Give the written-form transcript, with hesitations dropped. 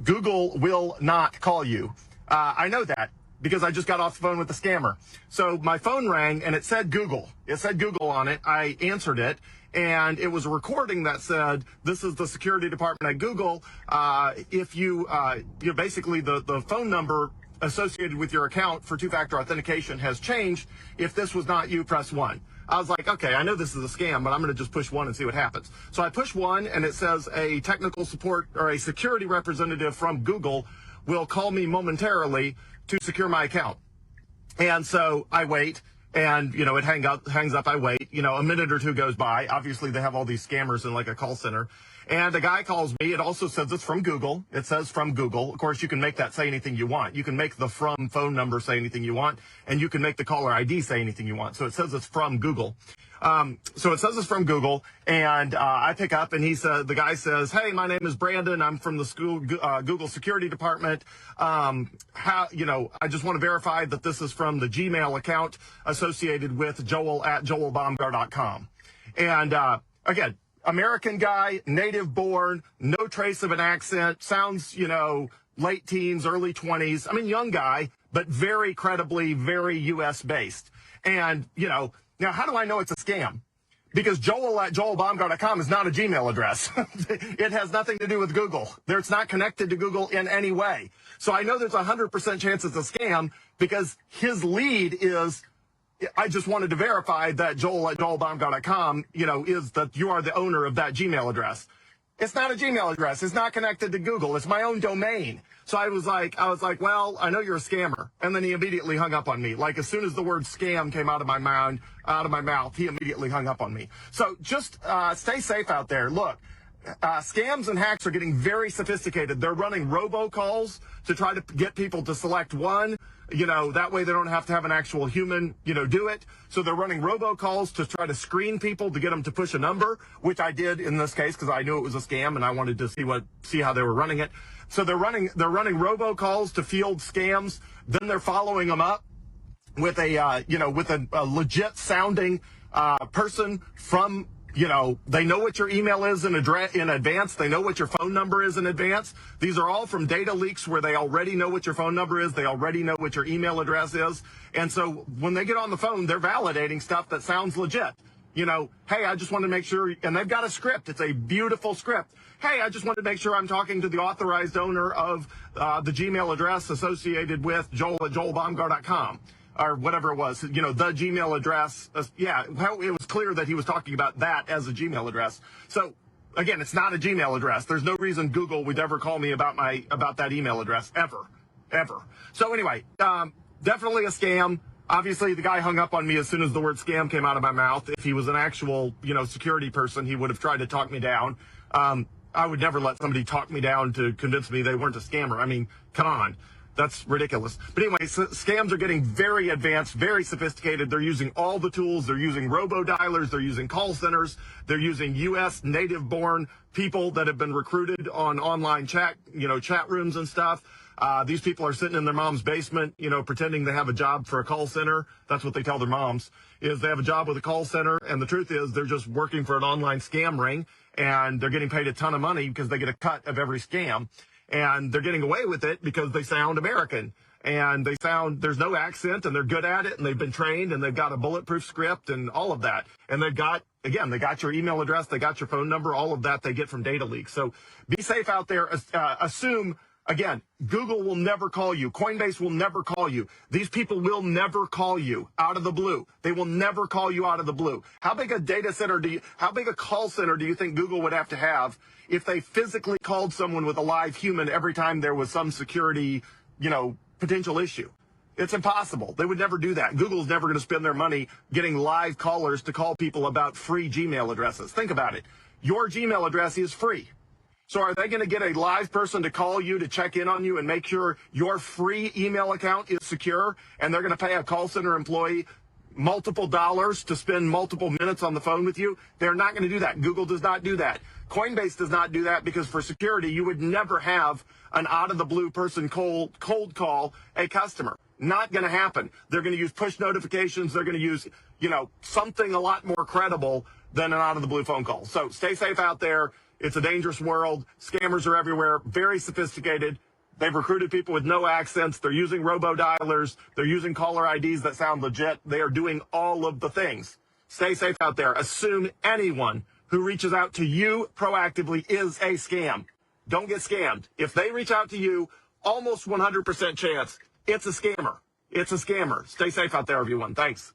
Google will not call you. I know that because I just got off the phone with the scammer. So my phone rang and it said Google. It said Google on it. I answered it. And it was a recording that said, "This is the security department at Google. If you basically the phone number associated with your account for two-factor authentication has changed. If this was not you, press 1. I was like, okay, I know this is a scam, but I'm going to just push 1 and see what happens. So I push 1, and it says a technical support or a security representative from Google will call me momentarily to secure my account. And so I wait. And, it hangs up, I wait, a minute or two goes by. Obviously, they have all these scammers in like a call center. And a guy calls me. It also says it's from Google. It says from Google. Of course, you can make that say anything you want. You can make the from phone number say anything you want. And you can make the caller ID say anything you want. So it says it's from Google. So it says it's from Google, and I pick up, and the guy says, "Hey, my name is Brandon. I'm from the Google security department. I just want to verify that this is from the Gmail account associated with Joel@joelbomgar.com." And again, American guy, native born, no trace of an accent, sounds, late teens, early 20s. I mean, young guy, but very credibly, very U.S. based. And, now, how do I know it's a scam? Because Joel@joelbomgar.com is not a Gmail address. It has nothing to do with Google. It's not connected to Google in any way. So I know there's a 100% chance it's a scam because his lead is, I just wanted to verify that Joel@joelbomgar.com, is that you are the owner of that Gmail address. It's not a Gmail address. It's not connected to Google. It's my own domain. So I was like, well, I know you're a scammer. And then he immediately hung up on me. Like as soon as the word scam came out of my mouth, he immediately hung up on me. So just stay safe out there. Look, scams and hacks are getting very sophisticated. They're running robocalls to try to get people to select one. That way they don't have to have an actual human, do it. So they're running robocalls to try to screen people to get them to push a number, which I did in this case because I knew it was a scam and I wanted to see how they were running it. So they're running robocalls to field scams. Then they're following them up with a legit sounding person from. They know what your email is in advance. They know what your phone number is in advance. These are all from data leaks where they already know what your phone number is. They already know what your email address is. And so when they get on the phone, they're validating stuff that sounds legit. Hey, I just wanted to make sure, and they've got a script. It's a beautiful script. Hey, I just wanted to make sure I'm talking to the authorized owner of the Gmail address associated with Joel@joelbomgar.com. Or whatever it was, the Gmail address. It was clear that he was talking about that as a Gmail address. So again, it's not a Gmail address. There's no reason Google would ever call me about that email address ever. So anyway, definitely a scam. Obviously, the guy hung up on me as soon as the word scam came out of my mouth. If he was an actual, security person, he would have tried to talk me down. I would never let somebody talk me down to convince me they weren't a scammer. I mean, come on. That's ridiculous. But anyway, scams are getting very advanced, very sophisticated. They're using all the tools. They're using robo-dialers. They're using call centers. They're using U.S. native-born people that have been recruited on online chat rooms and stuff. These people are sitting in their mom's basement, pretending they have a job for a call center. That's what they tell their moms, is they have a job with a call center. And the truth is they're just working for an online scam ring, and they're getting paid a ton of money because they get a cut of every scam. And they're getting away with it because they sound American and there's no accent and they're good at it and they've been trained and they've got a bulletproof script and all of that. And they got your email address, they got your phone number, all of that they get from data leaks. So be safe out there. Assume, again, Google will never call you. Coinbase will never call you. These people will never call you out of the blue. They will never call you out of the blue. How big a call center do you think Google would have to have if they physically called someone with a live human every time there was some security, potential issue? It's impossible. They would never do that. Google's never going to spend their money getting live callers to call people about free Gmail addresses. Think about it. Your Gmail address is free. So are they going to get a live person to call you to check in on you and make sure your free email account is secure? And they're going to pay a call center employee multiple dollars to spend multiple minutes on the phone with you? They're not going to do that. Google does not do that. Coinbase does not do that because for security, you would never have an out-of-the-blue person cold call a customer. Not going to happen. They're going to use push notifications. They're going to use, something a lot more credible than an out-of-the-blue phone call. So stay safe out there. It's a dangerous world. Scammers are everywhere, very sophisticated. They've recruited people with no accents. They're using robo-dialers. They're using caller IDs that sound legit. They are doing all of the things. Stay safe out there. Assume anyone who reaches out to you proactively is a scam. Don't get scammed. If they reach out to you, almost 100% chance it's a scammer. It's a scammer. Stay safe out there, everyone. Thanks.